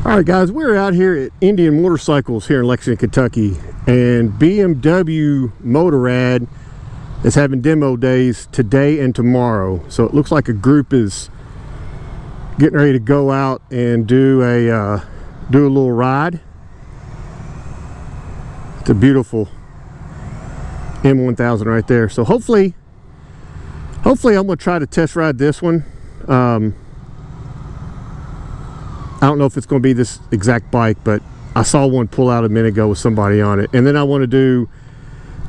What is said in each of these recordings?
All right, guys, we're out here at Indian Motorcycles here in Lexington, Kentucky, and BMW Motorrad is having demo days today and tomorrow. So it looks like a group is getting ready to go out and do a little ride. It's a beautiful M1000 right there. So hopefully I'm going to try to test ride this one. I don't know if it's going to be this exact bike, but I saw one pull out a minute ago with somebody on it. And then I want to do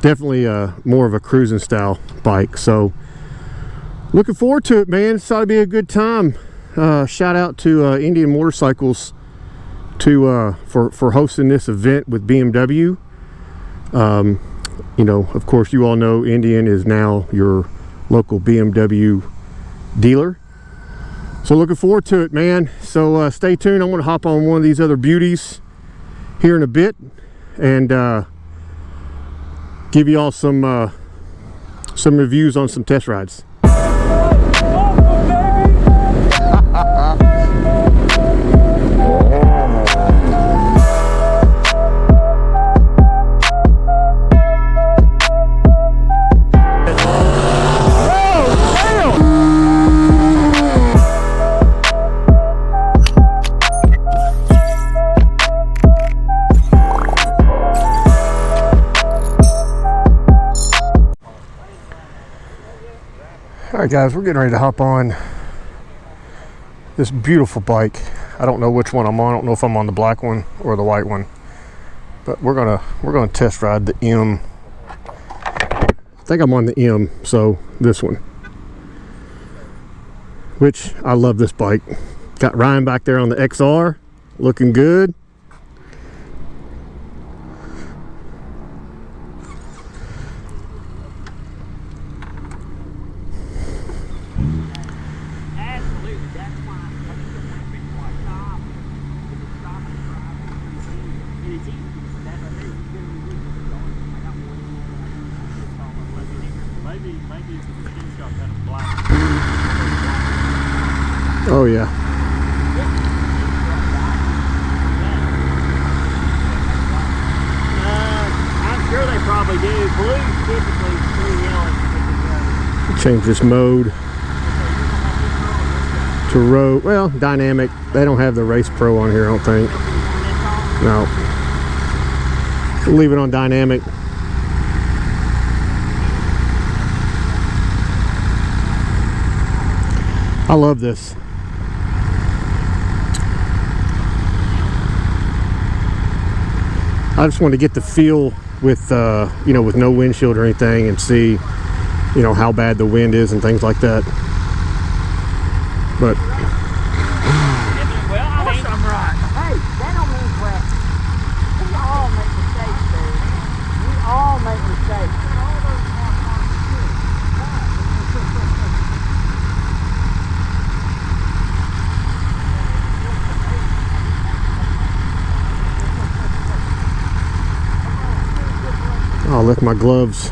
definitely more of a cruising style bike. So looking forward to it, man. It's ought to be a good time. Shout out to Indian Motorcycles for hosting this event with BMW. You know, of course, you all know Indian is now your local BMW dealer. So looking forward to it, man. So stay tuned. I'm going to hop on one of these other beauties here in a bit and give you all some reviews on some test rides. Alright guys, we're getting ready to hop on this beautiful bike. I don't know which one I'm on. I don't know if I'm on the black one or the white one. But we're gonna test ride the M. I think I'm on the M, so this one. Which I love this bike. Got Ryan back there on the XR, looking good. Oh yeah. I'm sure they probably do. Blue's typically pretty yellow. Change this mode to road. Well, dynamic. They don't have the Race Pro on here, I don't think. No. We'll leave it on dynamic. I love this. I just want to get the feel with you know, with no windshield or anything, and see, you know, how bad the wind is and things like that. But well, I mean, I'm right. Hey, that don't mean crap. We all make mistakes, dude. We all make mistakes. I'll lift my gloves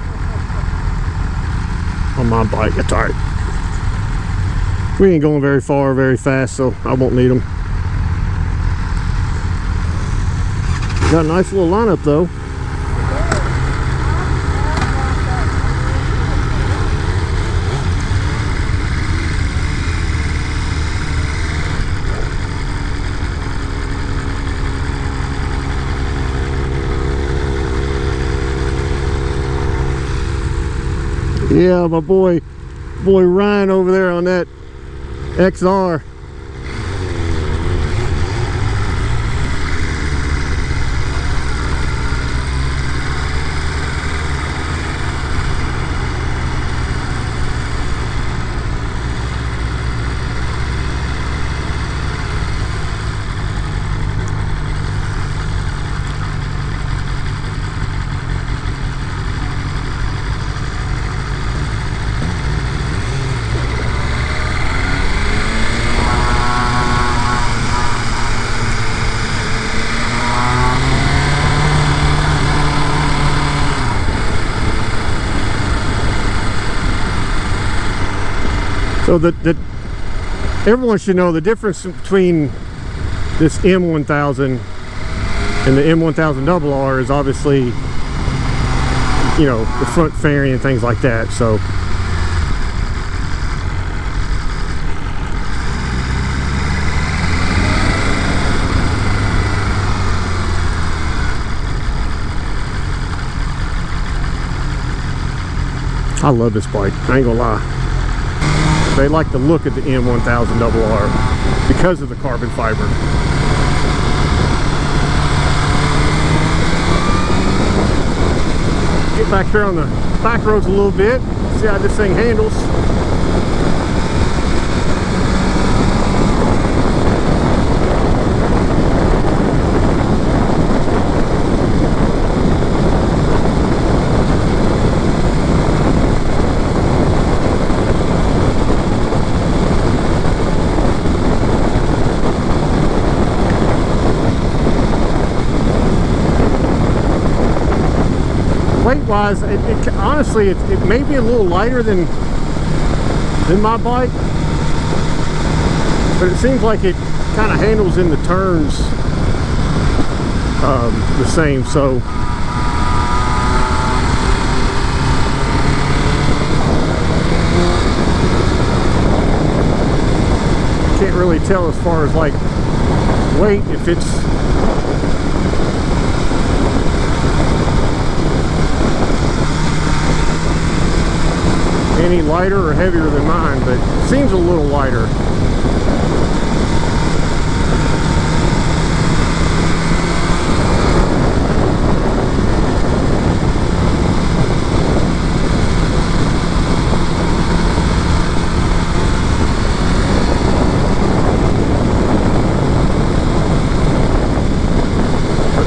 on my bike. That's all right. We ain't going very far, very fast, so I won't need them. Got a nice little lineup though. Yeah, my boy Ryan over there on that XR. So that everyone should know the difference between this M1000 and the M1000RR is obviously, you know, the front fairing and things like that. So I love this bike, I ain't gonna lie. They like the look of the M1000RR because of the carbon fiber. Get back here on the back roads a little bit, see how this thing handles. Weight-wise, honestly, it may be a little lighter than my bike, but it seems like it kind of handles in the turns the same. So can't really tell as far as like weight if it's any lighter or heavier than mine, but it seems a little lighter.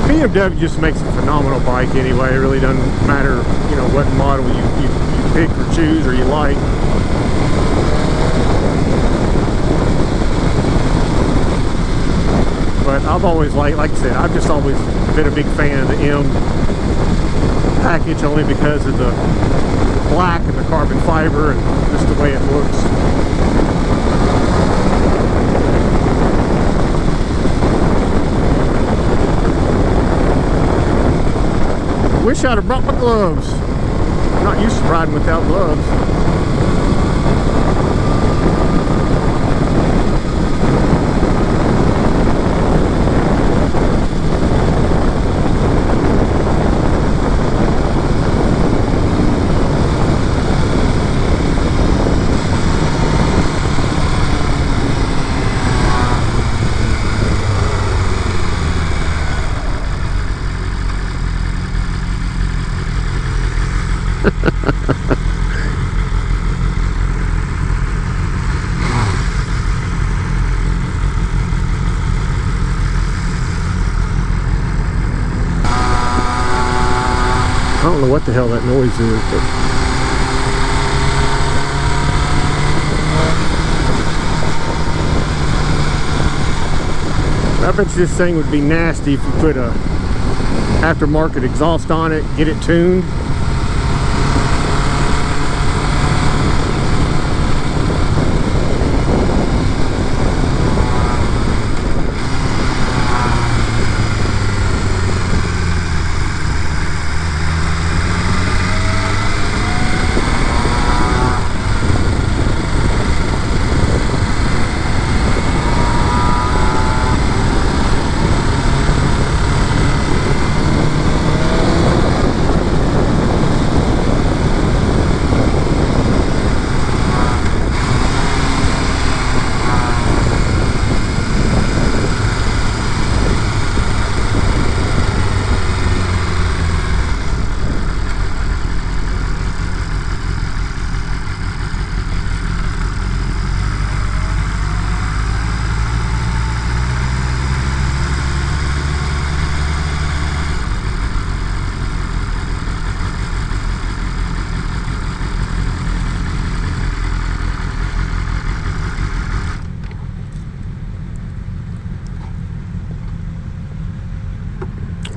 BMW just makes a phenomenal bike anyway. It really doesn't matter, you know, what model you pick or choose or you like. But I've always like I said, I've just always been a big fan of the M package only because of the black and the carbon fiber and just the way it looks. Wish I'd have brought my gloves. I'm not used to riding without gloves. I don't know what the hell that noise is, but I bet you this thing would be nasty if you put a aftermarket exhaust on it, get it tuned.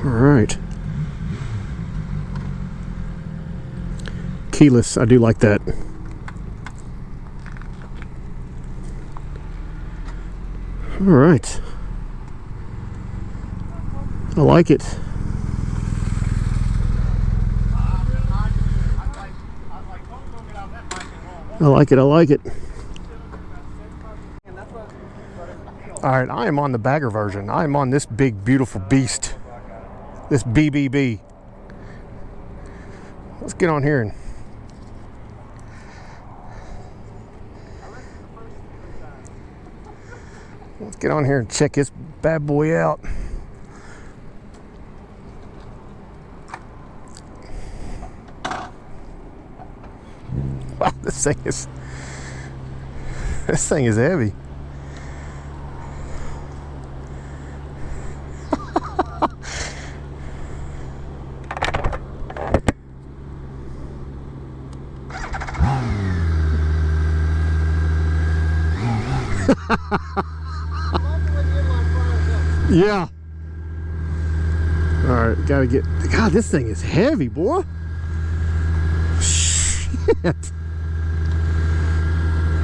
Alright. Keyless, I do like that. Alright. I like it. I like it. I like it. All right, I am on the bagger version. I am on this big, beautiful beast. This BBB. Let's get on here and check this bad boy out. Wow, this thing is heavy. Yeah. All right, gotta get. God, this thing is heavy, boy. Shit.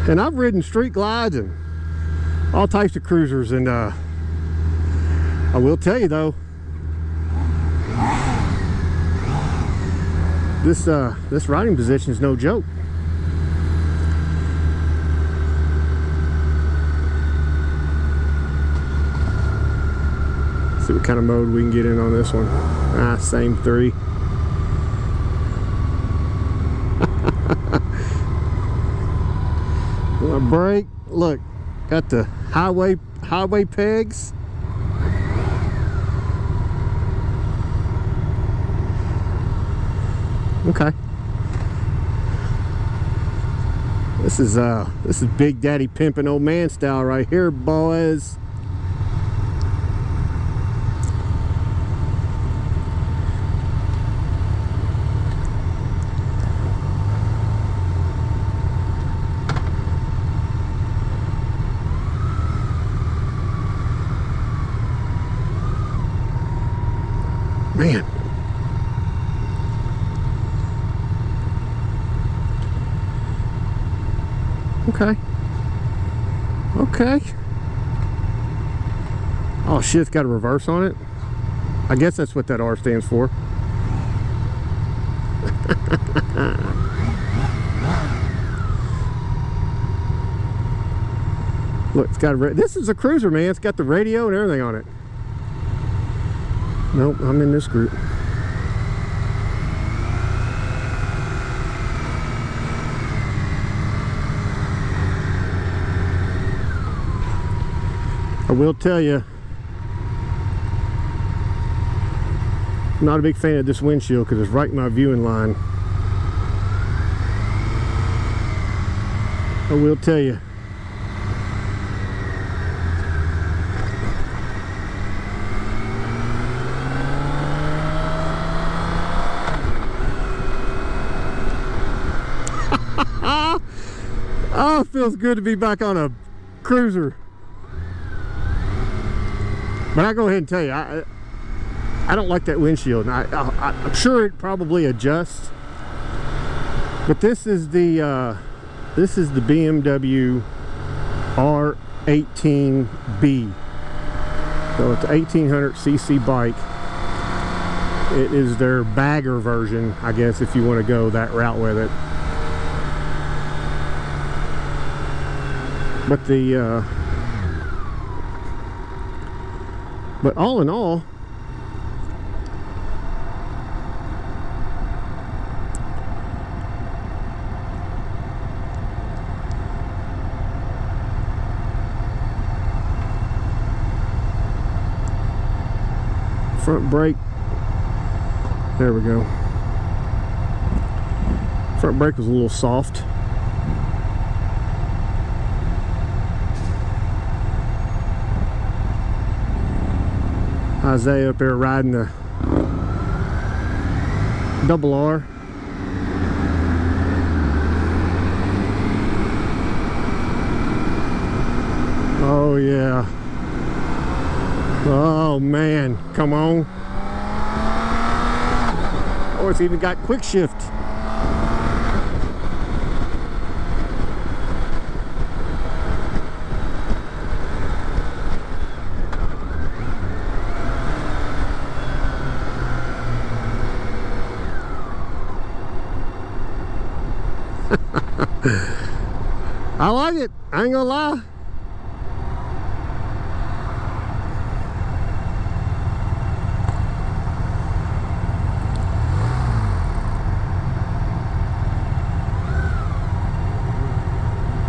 And I've ridden street glides and all types of cruisers, and I will tell you though, this riding position is no joke. See what kind of mode we can get in on this one. Same 3. My brake, look, got the highway pegs. Okay. This is Big Daddy pimping old man style right here, boys. Man. Okay. Okay. Oh shit, it's got a reverse on it. I guess that's what that R stands for. Look, it's got this is a cruiser, man. It's got the radio and everything on it. Nope, I'm in this group. I will tell you, I'm not a big fan of this windshield because it's right in my viewing line. I will tell you. Oh, it feels good to be back on a cruiser. But I go ahead and tell you, I don't like that windshield. And I'm sure it probably adjusts. But this is the BMW R18B. So it's an 1800cc bike. It is their bagger version, I guess, if you want to go that route with it. But but all in all, front brake, there we go. Front brake was a little soft. Isaiah up there riding the double R. Oh yeah. Oh man, come on. Oh, it's even got quick shift. I like it. I ain't gonna lie.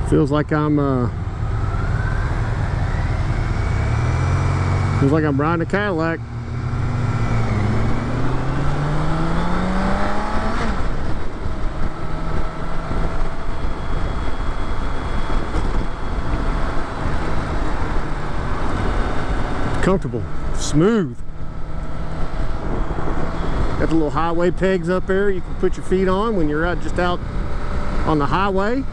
Feels like I'm riding a Cadillac. Comfortable, smooth. Got the little highway pegs up there you can put your feet on when you're just out on the highway.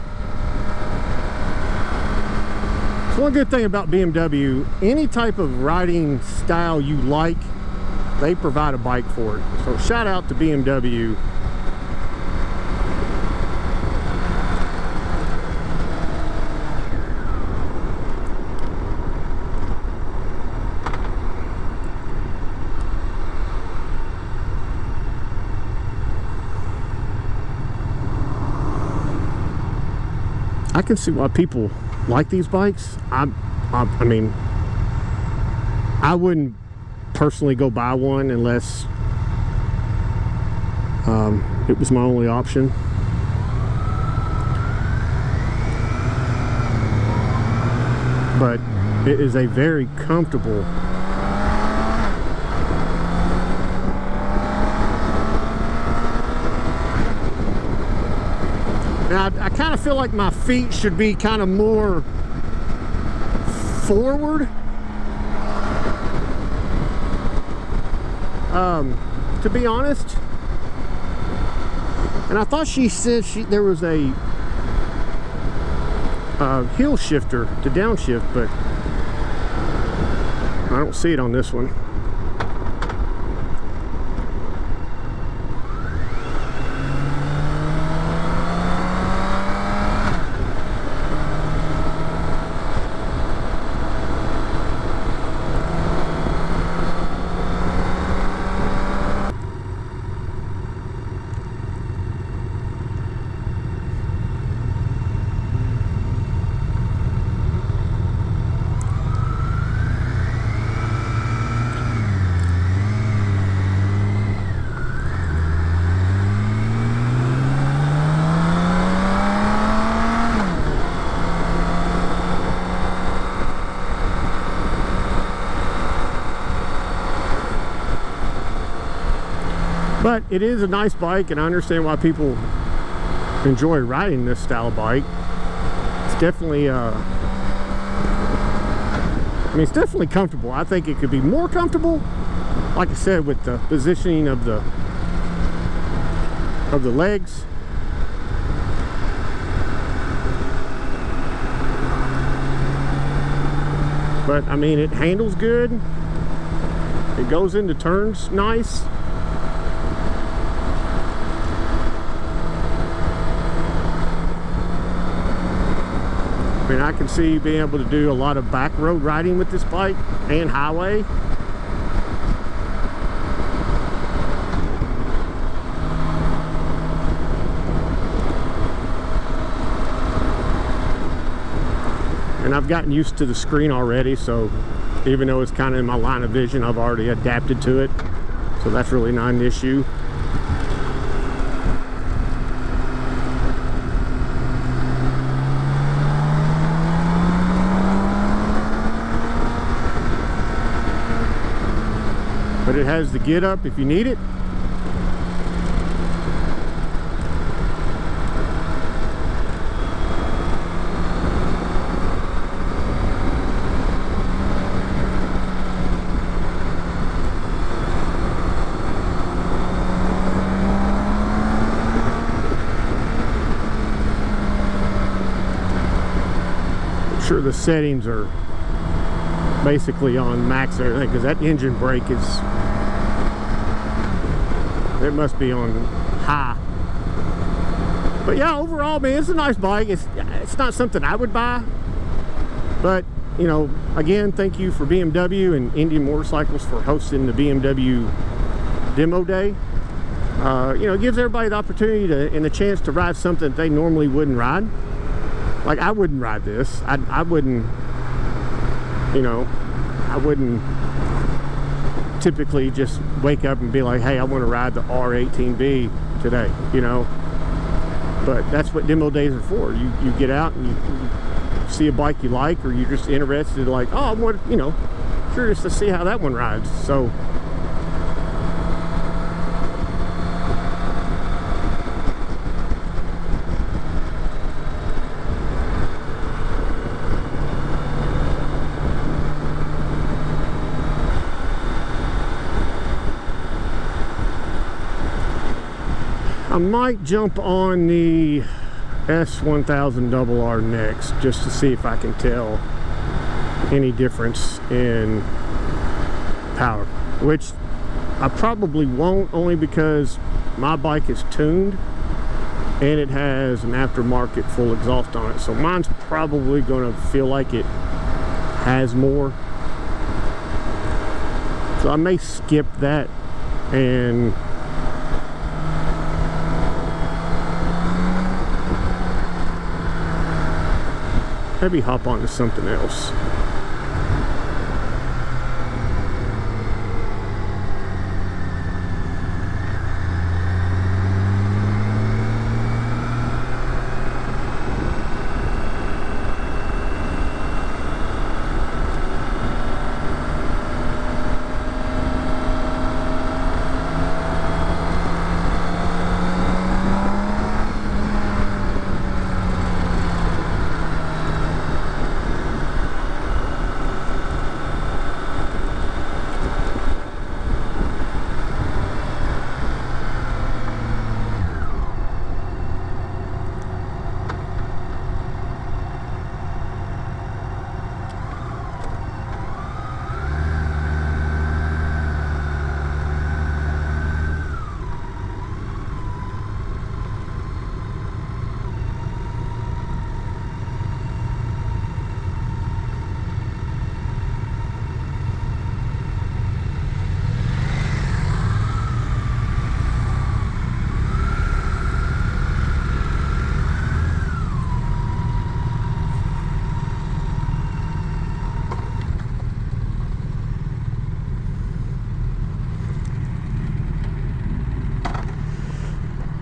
It's one good thing about BMW, any type of riding style you like, they provide a bike for it. So shout out to BMW. I can see why people like these bikes. I mean, I wouldn't personally go buy one unless it was my only option. But it is a very comfortable now. I kind of feel like my feet should be kind of more forward. To be honest. And I thought she said there was a hill shifter to downshift, but I don't see it on this one. But it is a nice bike, and I understand why people enjoy riding this style of bike. It's definitely I mean, it's definitely comfortable. I think it could be more comfortable, like I said, with the positioning of the legs. But I mean, it handles good. It goes into turns nice. I mean, I can see being able to do a lot of back road riding with this bike and highway. And I've gotten used to the screen already, so even though it's kind of in my line of vision, I've already adapted to it. So that's really not an issue. But it has the get up if you need it. I'm sure the settings are basically on max and everything, because that engine brake is, it must be on high. But yeah, overall, man, it's a nice bike. It's not something I would buy, but you know, again, thank you for BMW and Indian Motorcycles for hosting the BMW demo day. You know, it gives everybody the opportunity to, and the chance to ride something that they normally wouldn't ride. Like, I wouldn't ride this. I wouldn't, you know, I wouldn't typically just wake up and be like, hey, I want to ride the R18B today, you know. But that's what demo days are for. You get out and you see a bike you like, or you're just interested, like, oh, I want, you know, curious to see how that one rides. So I might jump on the S1000RR next, just to see if I can tell any difference in power, which I probably won't, only because my bike is tuned and it has an aftermarket full exhaust on it, so mine's probably going to feel like it has more. So I may skip that and maybe hop onto something else.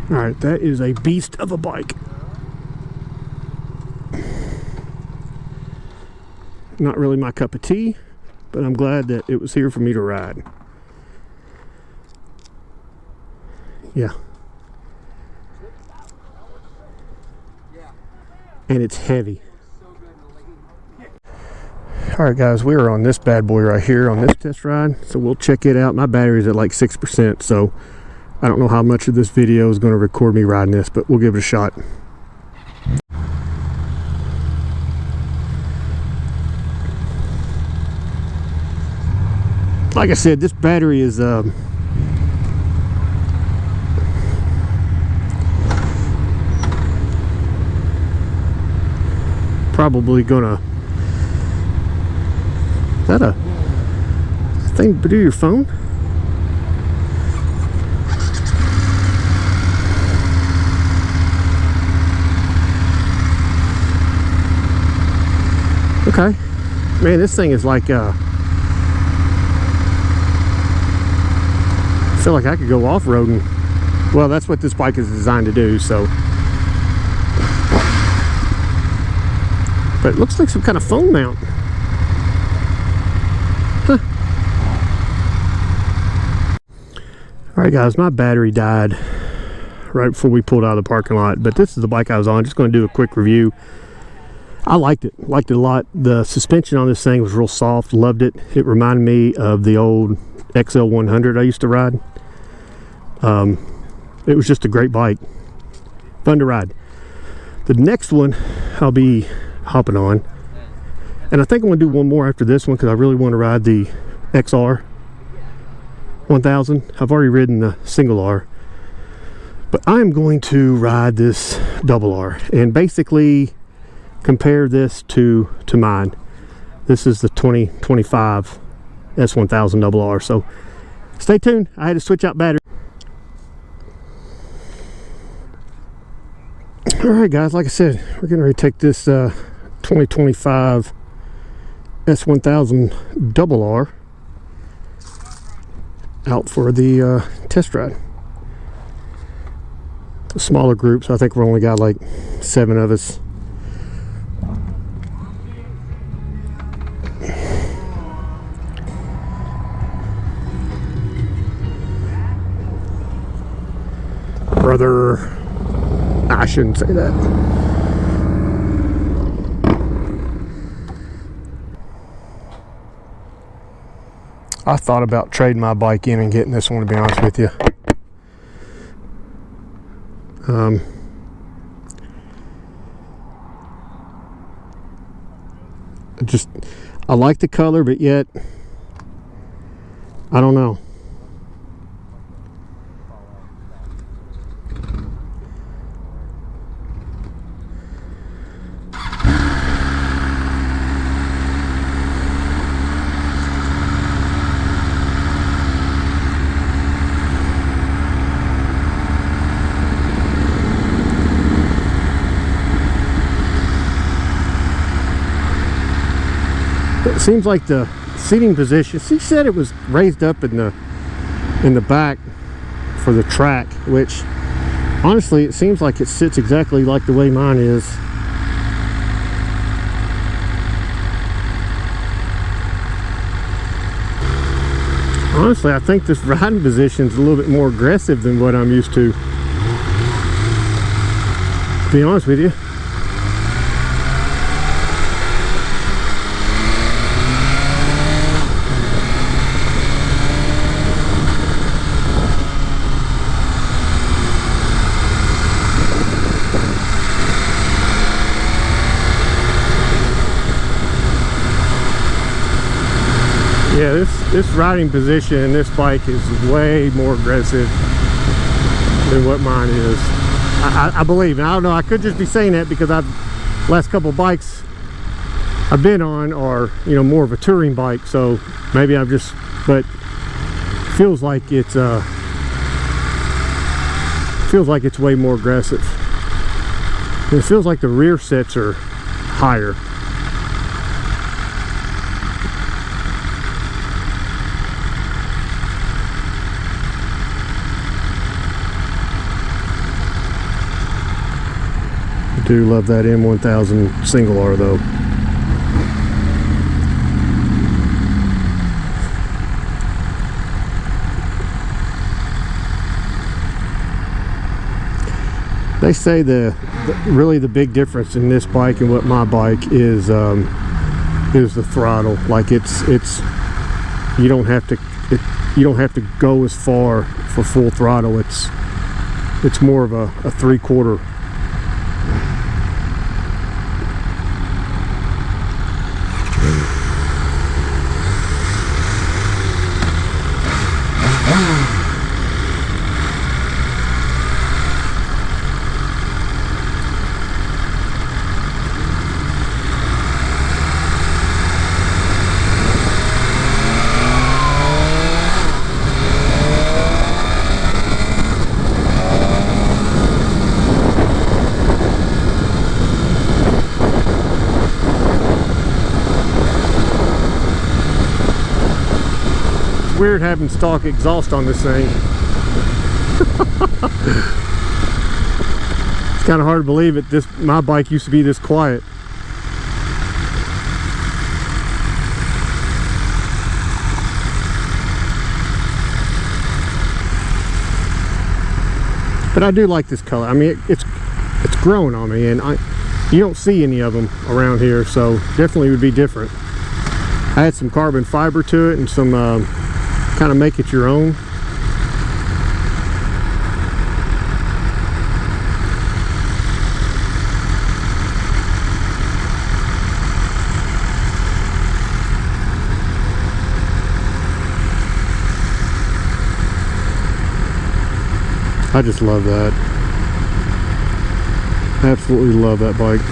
All right, that is a beast of a bike. Not really my cup of tea, but I'm glad that it was here for me to ride. Yeah. And it's heavy. All right, guys, we are on this bad boy right here on this test ride, so we'll check it out. My battery's at like 6%, so I don't know how much of this video is going to record me riding this, but we'll give it a shot. Like I said, this battery is probably gonna, is that a thing to do your phone? Okay, man, this thing is like I feel like I could go off-roading. Well, that's what this bike is designed to do, so. But it looks like some kind of phone mount. Huh. All right, guys, my battery died right before we pulled out of the parking lot, but this is the bike I was on. Just going to do a quick review. I liked it a lot. The suspension on this thing was real soft. Loved it. It reminded me of the old XL100 I used to ride. It was just a great bike, fun to ride. The next one I'll be hopping on, and I think I'm gonna do one more after this one because I really want to ride the XR 1000. I've already ridden the single R, but I'm going to ride this double R and basically compare this to mine. This is the 2025 S1000RR, so stay tuned. I had to switch out battery. All right, guys, like I said, we're getting ready to take this 2025 S1000 Double R out for the test ride. A smaller group, so I think we've only got like 7 of us. Brother, I shouldn't say that. I thought about trading my bike in and getting this one, to be honest with you. I like the color, but yet I don't know. It seems like the seating position, she said it was raised up in the back for the track, which honestly it seems like it sits exactly like the way mine is. Honestly, I think this riding position is a little bit more aggressive than what I'm used to be honest with you. Yeah, this riding position in this bike is way more aggressive than what mine is. I believe. And I don't know, I could just be saying that because last couple of bikes I've been on are, you know, more of a touring bike, so maybe I've just, but feels like it's way more aggressive. And it feels like the rear sets are higher. I do love that M1000 single R though. They say really the big difference in this bike and what my bike is the throttle. Like it's you don't have to go as far for full throttle. It's more of a 3/4. Weird having stock exhaust on this thing. It's kind of hard to believe that my bike used to be this quiet. But I do like this color. I mean, it's growing on me, and you don't see any of them around here, so definitely would be different. I had some carbon fiber to it and some kind of make it your own. I just love that. Absolutely love that bike.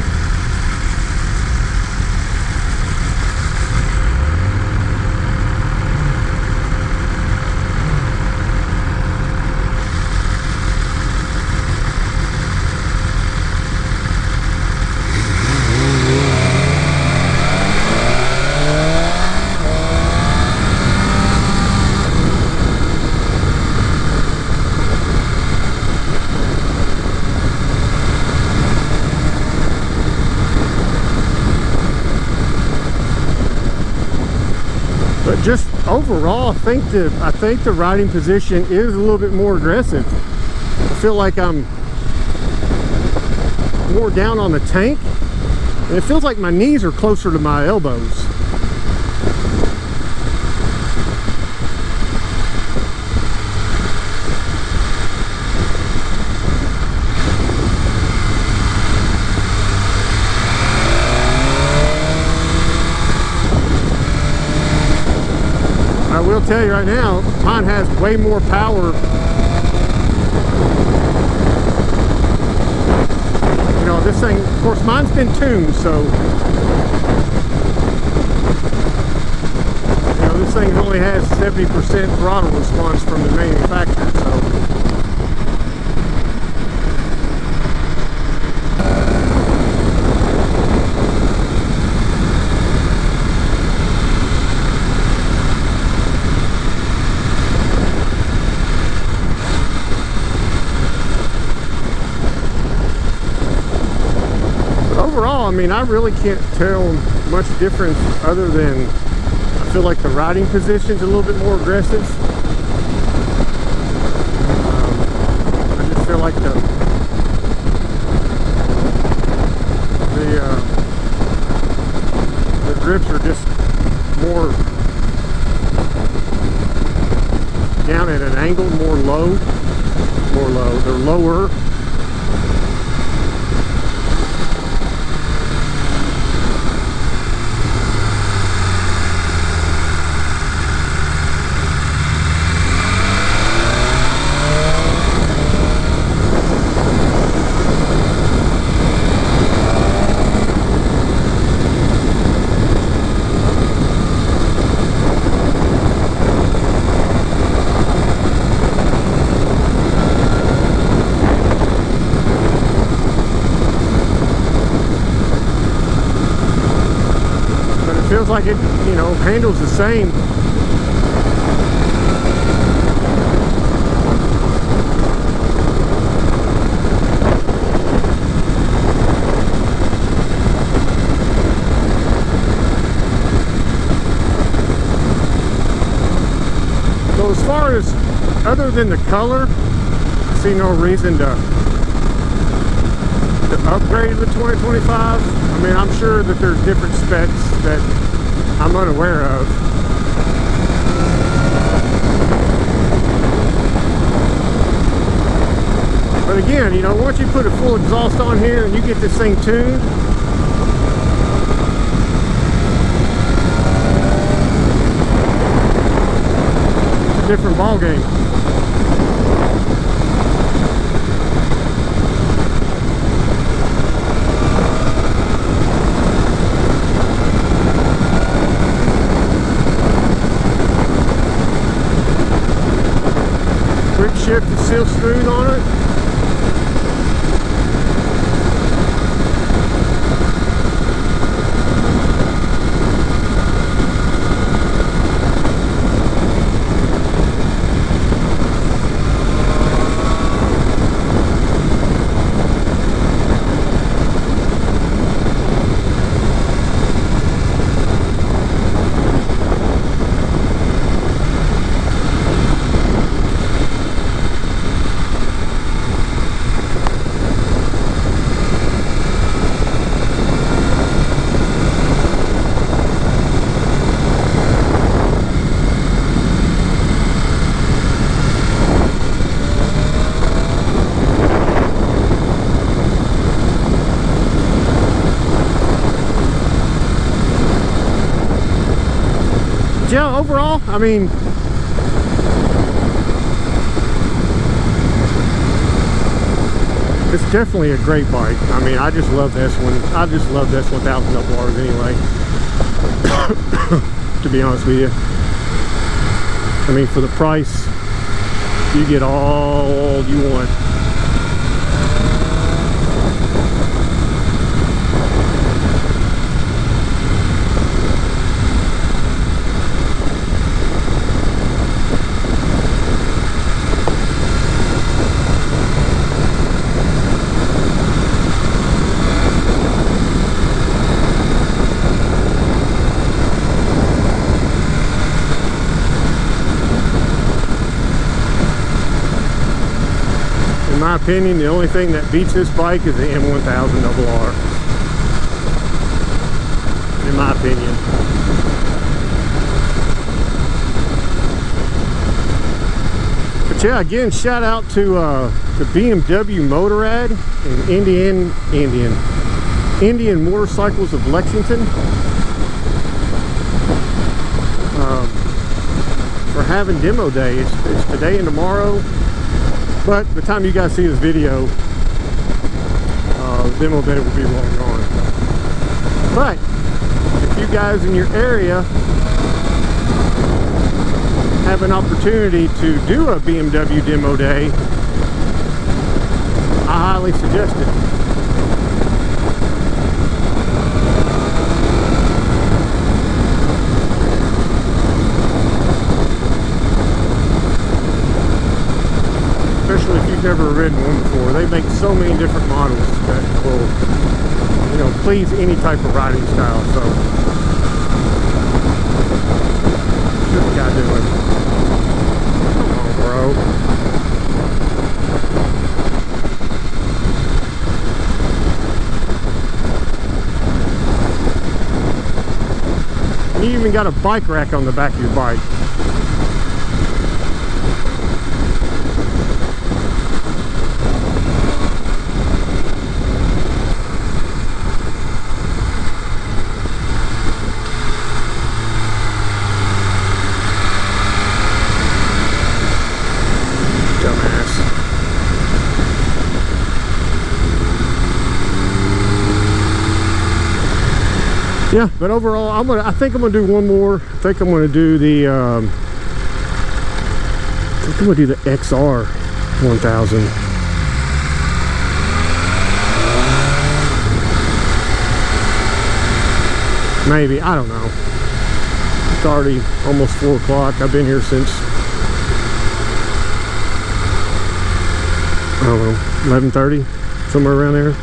overall, I think the riding position is a little bit more aggressive. I feel like I'm more down on the tank, and it feels like my knees are closer to my elbows. I will tell you right now, mine has way more power. You know, this thing, of course, mine's been tuned, so you know, this thing only has 70% throttle response from the manufacturer, so. Overall, I mean, I really can't tell much difference other than I feel like the riding position's a little bit more aggressive. I just feel like the grips are just more down at an angle, more low. They're lower. Feels like it, you know, handles the same. So as far as other than the color, I see no reason to upgrade the 2025. I mean, I'm sure that there's different specs that I'm unaware of. But again, you know, once you put a full exhaust on here and you get this thing tuned, it's a different ball game. Quick shift is still smooth on it. Yeah, overall, I mean, it's definitely a great bike. I mean, I just love this one. I just love this 1000 bars anyway. To be honest with you, I mean, for the price, you get all you want. my opinion, the only thing that beats this bike is the M1000RR. In my opinion. But yeah, again, shout out to BMW Motorrad and Indian Motorcycles of Lexington for having demo day. It's today and tomorrow, but by the time you guys see this video, the demo day will be long gone. But if you guys in your area have an opportunity to do a BMW demo day, I highly suggest it. Especially if you've never ridden one before. They make so many different models that will, you know, please any type of riding style. So, what's this guy doing? Come on, bro. You even got a bike rack on the back of your bike. Yeah, but overall, I think I'm gonna do one more. I think I'm gonna do the XR 1000. Maybe, I don't know. It's already almost 4 o'clock. I've been here since, I don't know, 11:30, somewhere around there.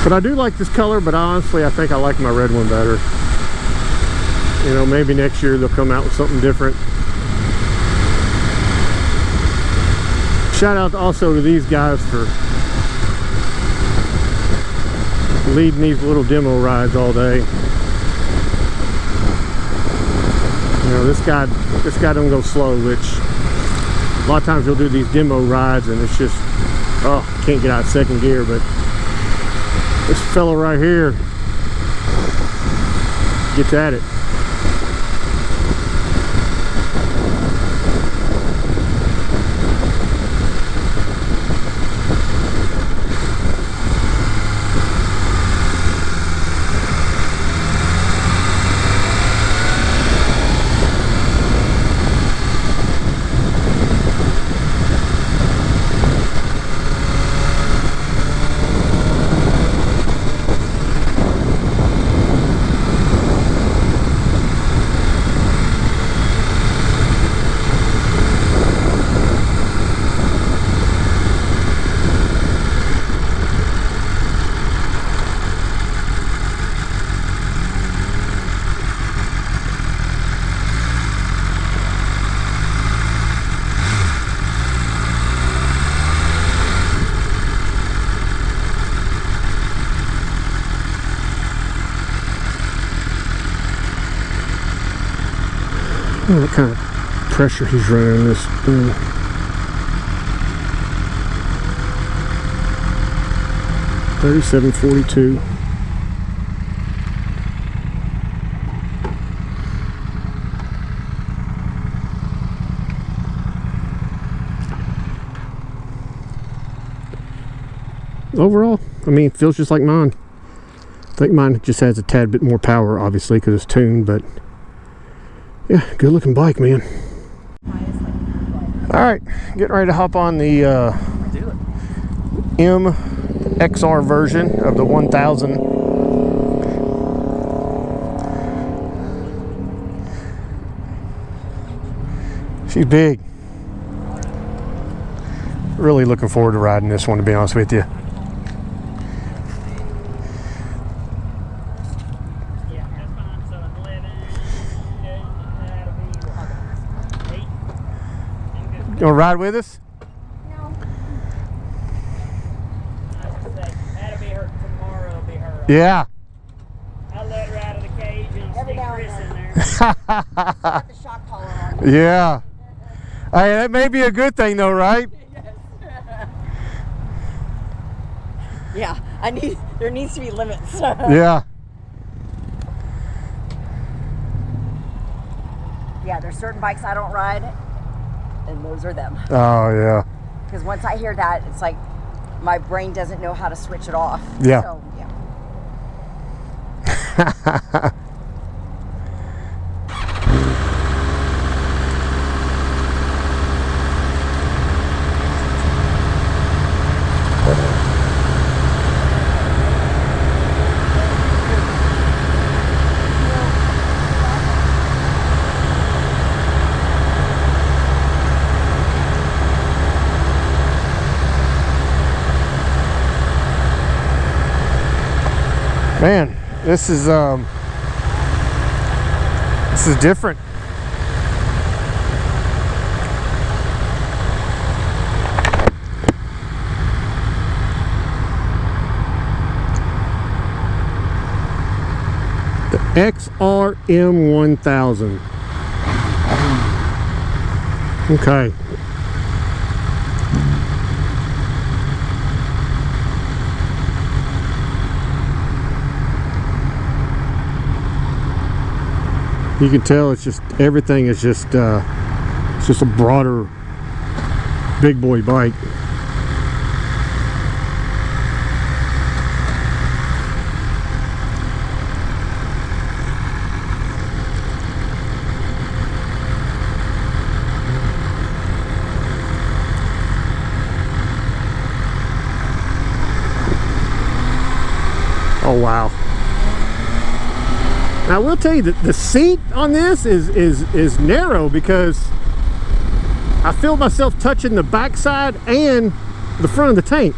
But I do like this color, but honestly, I think I like my red one better. You know, maybe next year they'll come out with something different. Shout out also to these guys for leading these little demo rides all day. You know, this guy don't go slow, which a lot of times he'll do these demo rides and it's just, oh, can't get out of second gear. But this fella right here gets at it. I don't know what kind of pressure he's running in this thing. $37.42. Overall, I mean, it feels just like mine. I think mine just has a tad bit more power, obviously, because it's tuned, but yeah, good looking bike, man. All right, getting ready to hop on the MXR version of the 1000. She's big. Really looking forward to riding this one, to be honest with you. You wanna ride with us? No. I was gonna say, that'll be her tomorrow. Will be her. Yeah. I'll let her out of the cage and Every stick now and Chris then. in there. Got the shock collar on. Yeah. Hey, that may be a good thing though, right? Yeah, there needs to be limits. Yeah. Yeah, there's certain bikes I don't ride, and those are them. Oh yeah. Because once I hear that, it's like my brain doesn't know how to switch it off. Yeah. So, yeah. Man, this is different. The XRM 1000. Okay. You can tell it's just everything is just it's just a broader big boy bike. Oh wow. Now, I will tell you that the seat on this is narrow because I feel myself touching the backside and the front of the tank,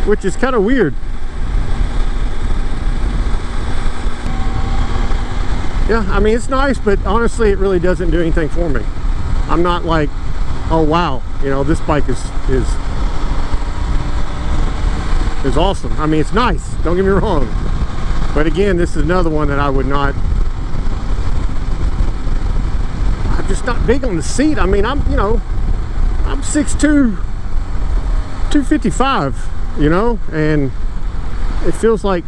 which is kind of weird. Yeah, I mean, it's nice, but honestly, it really doesn't do anything for me. I'm not like, oh wow, you know, this bike is awesome. I mean, it's nice, don't get me wrong, but again, this is another one that I would not, I'm just not big on the seat. I mean, I'm 6'2", 255, you know, and it feels like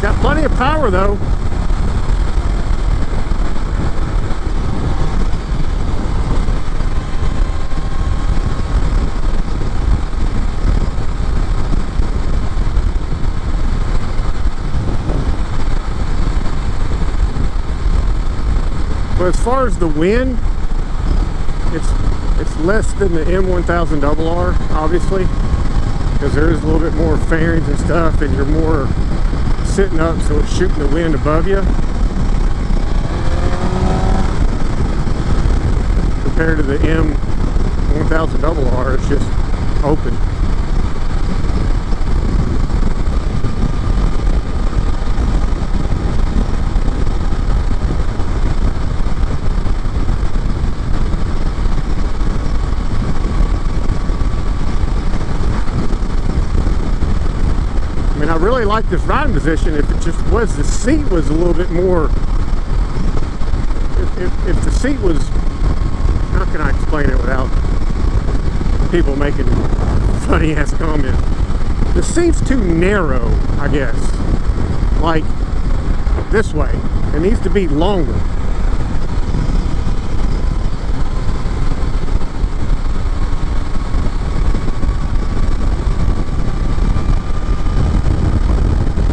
got plenty of power though. But as far as the wind, it's less than the M1000RR, obviously, because there is a little bit more fairings and stuff, and you're more sitting up, so it's shooting the wind above you compared to the M1000RR. It's just open. I really like this riding position. If it just was, the seat was a little bit more, if the seat was, how can I explain it without people making funny ass comments? The seat's too narrow, I guess, like this way. It needs to be longer.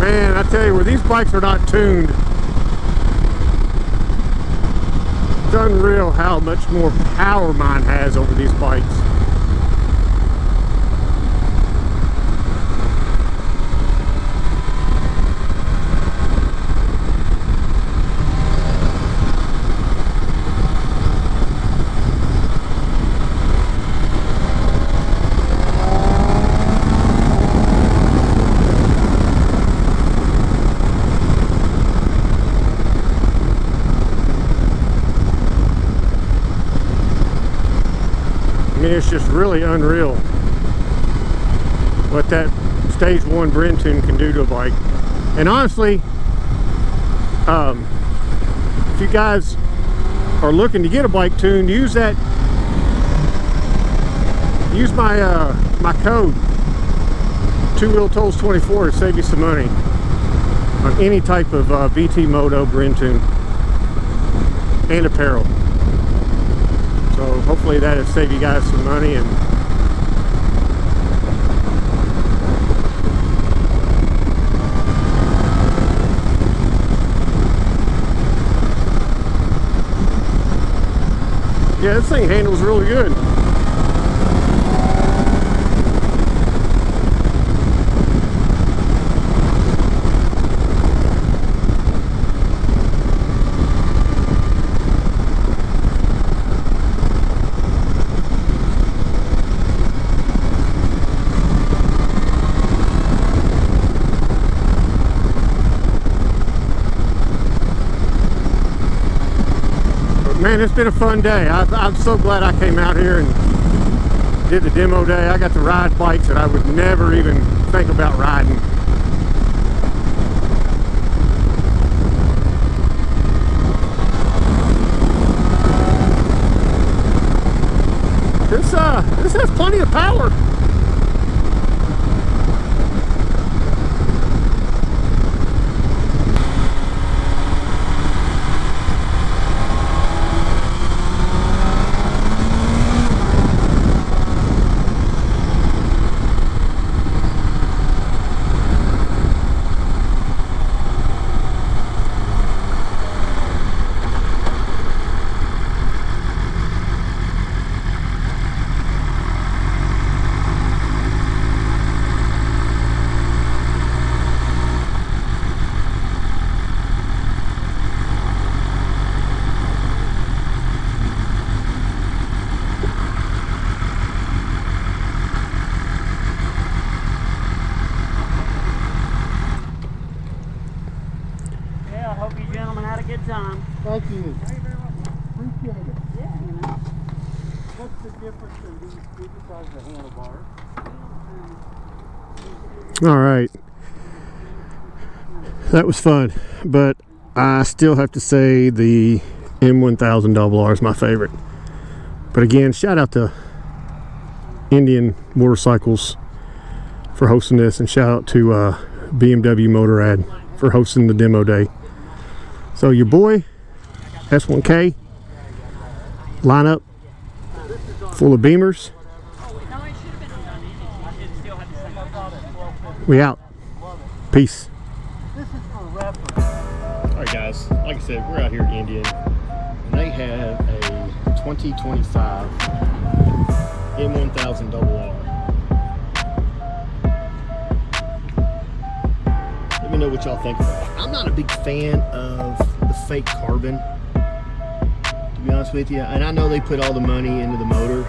Man, I tell you, where these bikes are not tuned, it's unreal how much more power mine has over these bikes. I mean, it's just really unreal what that stage 1 Brenton can do to a bike. And honestly, if you guys are looking to get a bike tuned, use my my code 2WheelTolls24 to save you some money on any type of VT Moto Brenton and apparel. So hopefully that'll save you guys some money. And yeah, this thing handles really good. Man, it's been a fun day. I'm so glad I came out here and did the demo day. I got to ride bikes that I would never even think about riding. This has plenty of power. Time. Thank you. Appreciate it. Yeah, you know. What's the difference in these two besides the handlebars? All right, that was fun, but I still have to say the M1000RR is my favorite. But again, shout out to Indian Motorcycles for hosting this, and shout out to BMW Motorrad for hosting the demo day. So your boy S1K lineup full of Beamers. We out. Peace. This is for reference. Alright guys, like I said, we're out here at Indian and they have a 2025 M1000RR. Let me know what y'all think about it. I'm not a big fan of the fake carbon, to be honest with you, and I know they put all the money into the motor,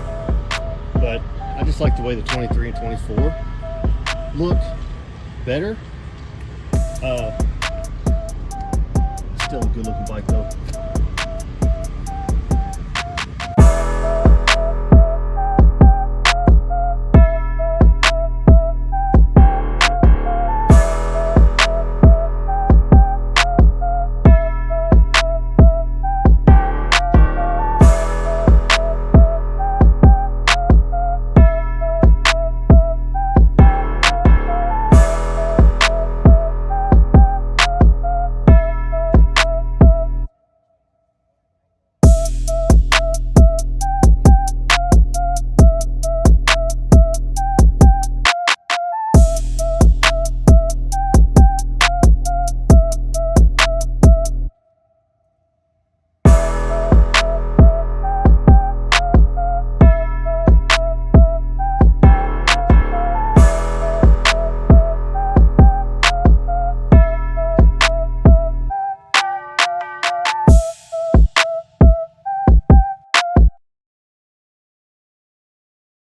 but I just like the way the 23 and 24 look better. Still a good looking bike though.